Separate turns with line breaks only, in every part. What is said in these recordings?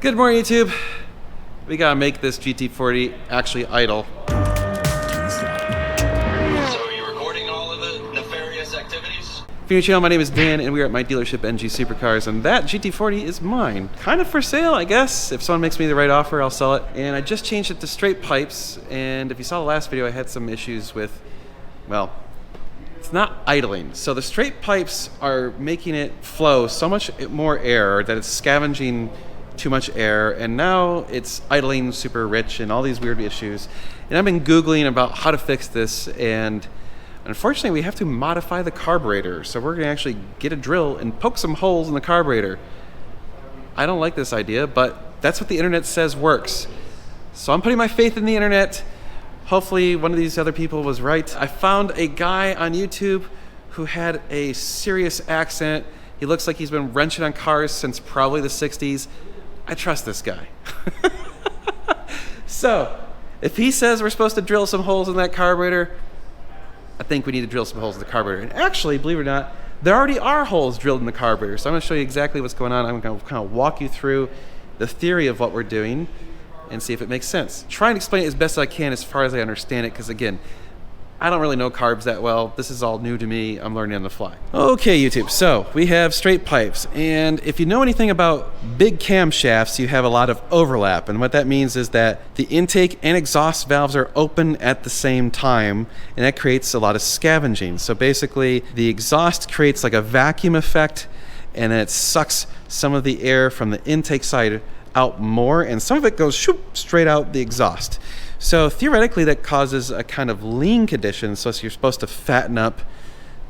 Good morning, YouTube. We gotta make this GT40 actually idle.
So are you recording all of the nefarious activities?
If you're new channel, my name is Dan, and we are at my dealership, NG Supercars, and that GT40 is mine. Kind of for sale, I guess. If someone makes me the right offer, I'll sell it. And I just changed it to straight pipes, and if you saw the last video, I had some issues with, well, it's not idling. So the straight pipes are making it flow so much more air that it's scavenging too much air, and now it's idling super rich and all these weird issues. And I've been Googling about how to fix this, and unfortunately we have to modify the carburetor. So we're gonna actually get a drill and poke some holes in the carburetor. I don't like this idea, but that's what the internet says works. So I'm putting my faith in the internet. Hopefully one of these other people was right. I found a guy on YouTube who had a serious accent. He looks like he's been wrenching on cars since probably the 60s. I trust this guy. So, if he says we're supposed to drill some holes in that carburetor, I think we need to drill some holes in the carburetor. And actually, believe it or not, there already are holes drilled in the carburetor. So I'm gonna show you exactly what's going on. I'm gonna kind of walk you through the theory of what we're doing and see if it makes sense. Try and explain it as best I can as far as I understand it, because again, I don't really know carbs that well. This is all new to me. I'm learning on the fly. Okay, YouTube, so we have straight pipes. And if you know anything about big camshafts, you have a lot of overlap. And what that means is that the intake and exhaust valves are open at the same time, and that creates a lot of scavenging. So basically, the exhaust creates like a vacuum effect, and then it sucks some of the air from the intake side out more, and some of it goes shoop, straight out the exhaust. So theoretically that causes a kind of lean condition, so you're supposed to fatten up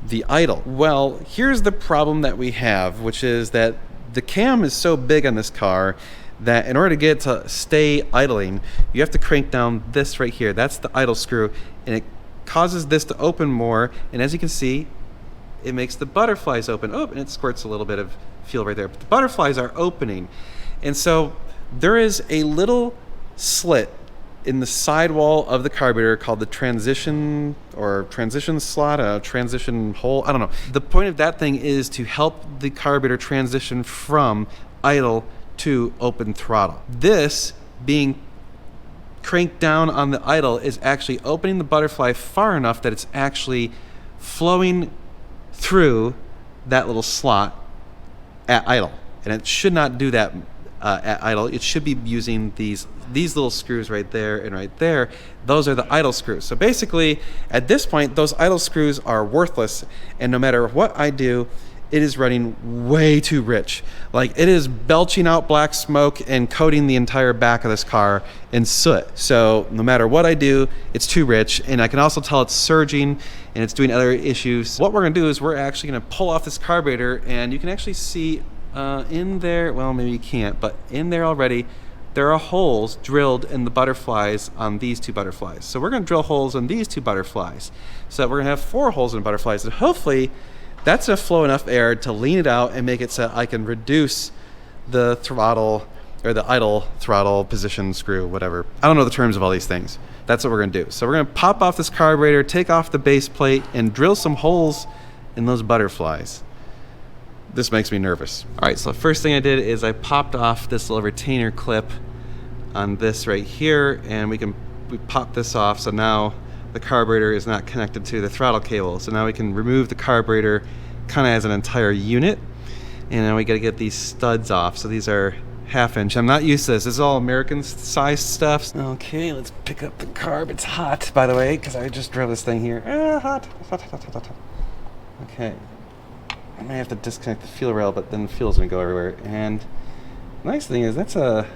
the idle. Well, here's the problem that we have, which is that the cam is so big on this car that in order to get it to stay idling, you have to crank down this right here. That's the idle screw, and it causes this to open more, and as you can see, it makes the butterflies open. Oh, and it squirts a little bit of fuel right there, but the butterflies are opening. And so there is a little slit in the sidewall of the carburetor called the transition slot, transition hole, I don't know. The point of that thing is to help the carburetor transition from idle to open throttle. This being cranked down on the idle is actually opening the butterfly far enough that it's actually flowing through that little slot at idle. And it should not do that at idle. It should be using these little screws right there and right there. Those are the idle screws. So basically, at this point, those idle screws are worthless, and no matter what I do, it is running way too rich. Like, it is belching out black smoke and coating the entire back of this car in soot. So no matter what I do, it's too rich, and I can also tell it's surging and it's doing other issues. What we're gonna do is we're actually gonna pull off this carburetor, and you can actually see in there, well, maybe you can't, but in there already, there are holes drilled in the butterflies on these two butterflies. So we're gonna drill holes in these two butterflies. So we're gonna have 4 holes in butterflies, and hopefully that's gonna flow enough air to lean it out and make it so I can reduce the throttle, or the idle throttle position screw, whatever. I don't know the terms of all these things. That's what we're gonna do. So we're gonna pop off this carburetor, take off the base plate, and drill some holes in those butterflies. This makes me nervous. All right, so the first thing I did is I popped off this little retainer clip on this right here, and we popped this off, so now the carburetor is not connected to the throttle cable. So now we can remove the carburetor kind of as an entire unit, and now we gotta get these studs off. So these are 1/2 inch. I'm not used to this. This is all American sized stuff. Okay, let's pick up the carb. It's hot, by the way, because I just drove this thing here. Hot. Okay. I may have to disconnect the fuel rail, but then the fuel's gonna go everywhere. And the nice thing is that's a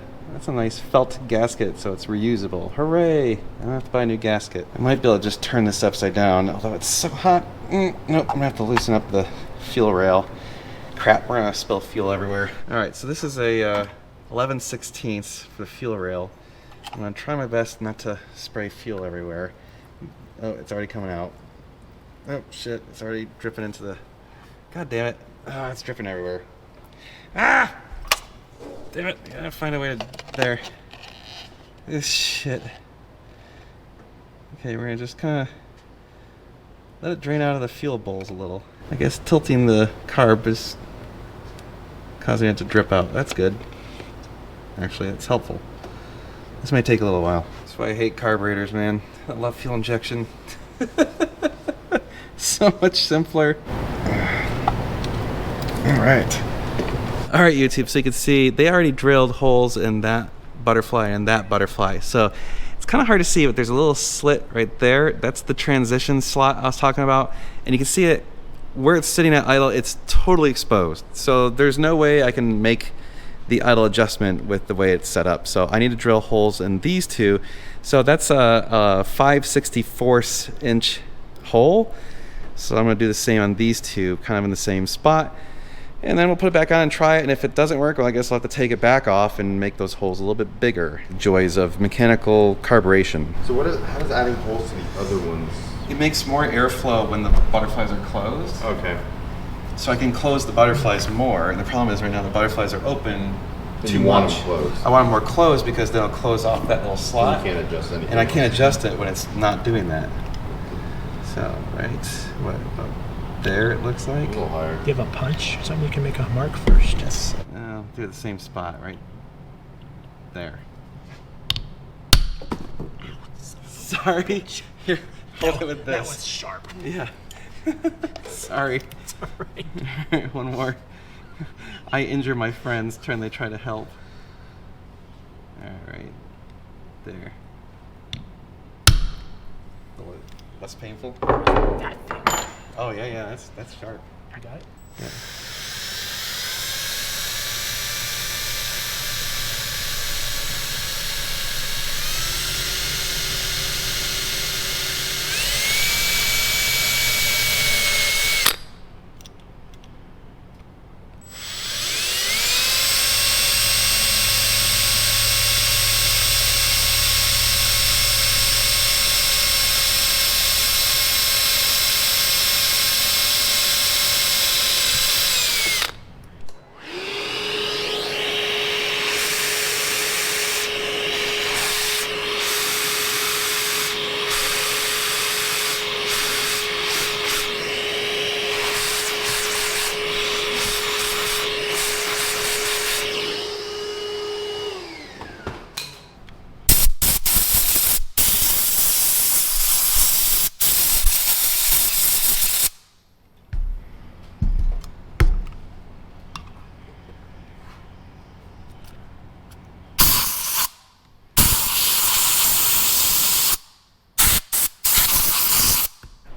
nice felt gasket, so it's reusable. Hooray! I don't have to buy a new gasket. I might be able to just turn this upside down, although it's so hot. Nope, I'm gonna have to loosen up the fuel rail. Crap, we're gonna spill fuel everywhere. All right, so this is a 11/16 for the fuel rail. I'm gonna try my best not to spray fuel everywhere. Oh, it's already coming out. Oh shit, it's already dripping into the... God damn it. Oh, it's dripping everywhere. Ah! Damn it. I gotta find a way to... There. This shit. Okay, we're gonna just kind of let it drain out of the fuel bowls a little. I guess tilting the carb is causing it to drip out. That's good. Actually, it's helpful. This may take a little while. That's why I hate carburetors, man. I love fuel injection. So much simpler. Alright. Alright, YouTube, so you can see they already drilled holes in that butterfly and that butterfly. So it's kind of hard to see, but there's a little slit right there. That's the transition slot I was talking about. And you can see it where it's sitting at idle, it's totally exposed. So there's no way I can make the idle adjustment with the way it's set up. So I need to drill holes in these two. So that's a 5/64 inch hole. So I'm gonna do the same on these two, kind of in the same spot. And then we'll put it back on and try it. And if it doesn't work, well, I guess I'll have to take it back off and make those holes a little bit bigger. Joys of mechanical carburation.
So how does adding holes to the other ones?
It makes more airflow when the butterflies are closed.
Okay.
So I can close the butterflies more. And the problem is right now the butterflies are open too
you want
much.
them closed.
I want them more closed because they'll close off that little slot.
You can't adjust anything.
And I can't adjust it when it's not doing that. So, right, what, about there it looks like?
A little higher.
Do you have a punch? Something you can make a mark first.
Yes. Do the same spot, right there. Sorry. Here, hold it with this.
That was sharp.
Yeah. Sorry.
It's all right.
Alright, one more. I injure my friends when they try to help. Alright. There. Less painful?
That thing.
Oh yeah, that's sharp.
I got it.
Yeah.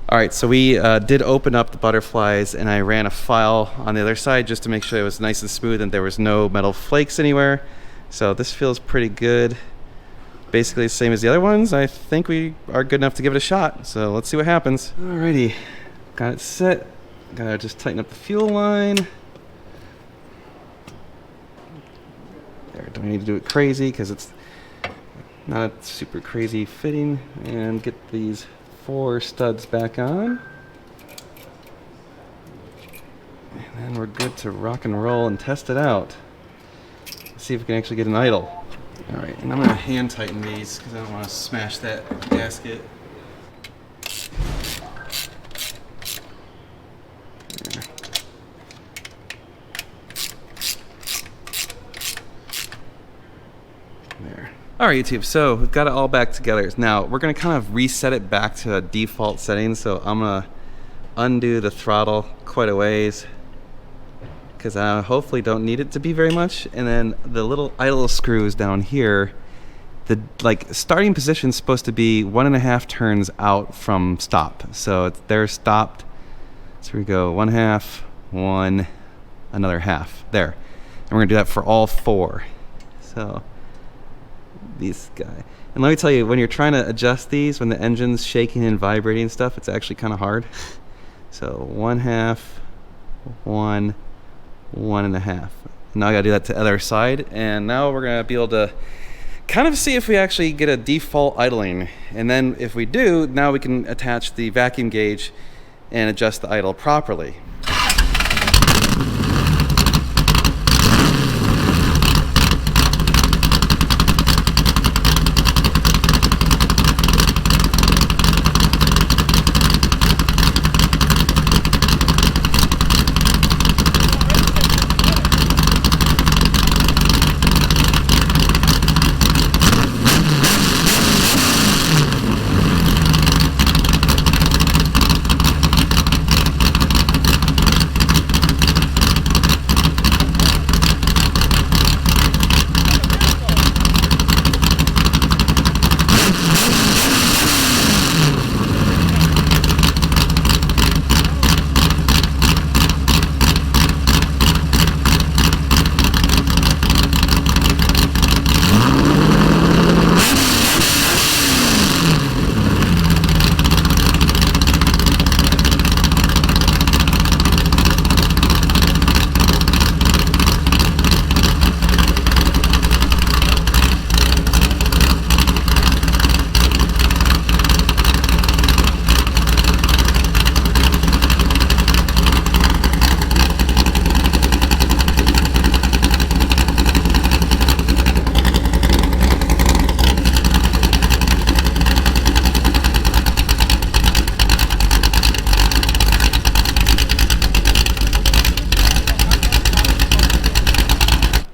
All right, so we did open up the butterflies and I ran a file on the other side just to make sure it was nice and smooth and there was no metal flakes anywhere. So this feels pretty good. Basically the same as the other ones. I think we are good enough to give it a shot. So let's see what happens. Alrighty, got it set. Gotta just tighten up the fuel line. There, don't need to do it crazy because it's not a super crazy fitting. And get these 4 studs back on. And then we're good to rock and roll and test it out. Let's see if we can actually get an idle. All right, and I'm gonna hand tighten these because I don't want to smash that gasket. There. All right, YouTube, so we've got it all back together. Now, we're gonna kind of reset it back to a default setting. So I'm gonna undo the throttle quite a ways because I hopefully don't need it to be very much. And then the little idle screws down here, the starting position is supposed to be 1.5 turns out from stop. So they're stopped. So we go 1/2, 1, another half, there. And we're gonna do that for all 4. So these guys. And let me tell you, when you're trying to adjust these, when the engine's shaking and vibrating and stuff, it's actually kind of hard. So 1/2, 1, 1.5. Now I gotta do that to the other side. And now we're gonna be able to kind of see if we actually get a default idling. And then if we do, now we can attach the vacuum gauge and adjust the idle properly.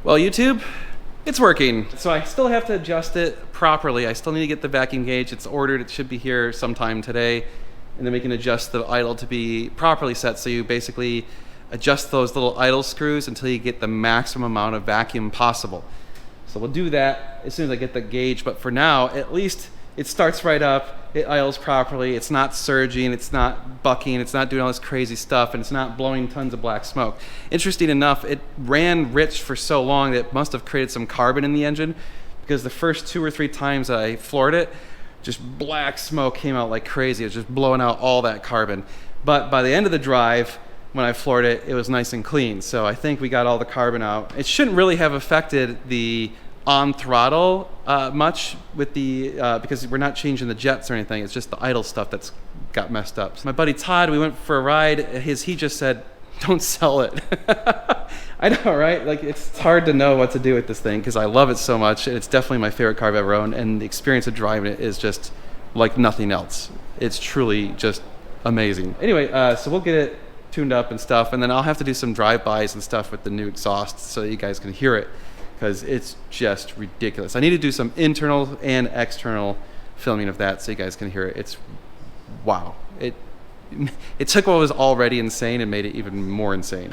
Well, YouTube, it's working. So I still have to adjust it properly. I still need to get the vacuum gauge. It's ordered. It should be here sometime today. And then we can adjust the idle to be properly set. So you basically adjust those little idle screws until you get the maximum amount of vacuum possible. So we'll do that as soon as I get the gauge. But for now, at least it starts right up. It idles properly. It's not surging. It's not bucking. It's not doing all this crazy stuff. And it's not blowing tons of black smoke. Interesting enough, it ran rich for so long that it must have created some carbon in the engine, because the first 2 or 3 times I floored it, just black smoke came out like crazy. It was just blowing out all that carbon. But by the end of the drive, when I floored it, it was nice and clean. So I think we got all the carbon out. It shouldn't really have affected the on throttle much with the because we're not changing the jets or anything. It's just the idle stuff that's got messed up. So my buddy Todd, we went for a ride. He just said, "Don't sell it." I know, right? Like, it's hard to know what to do with this thing because I love it so much. It's definitely my favorite car I've ever owned, and the experience of driving it is just like nothing else. It's truly just amazing. Anyway, so we'll get it tuned up and stuff, and then I'll have to do some drive-bys and stuff with the new exhaust so that you guys can hear it, because it's just ridiculous. I need to do some internal and external filming of that so you guys can hear it. It's wow. It took what was already insane and made it even more insane.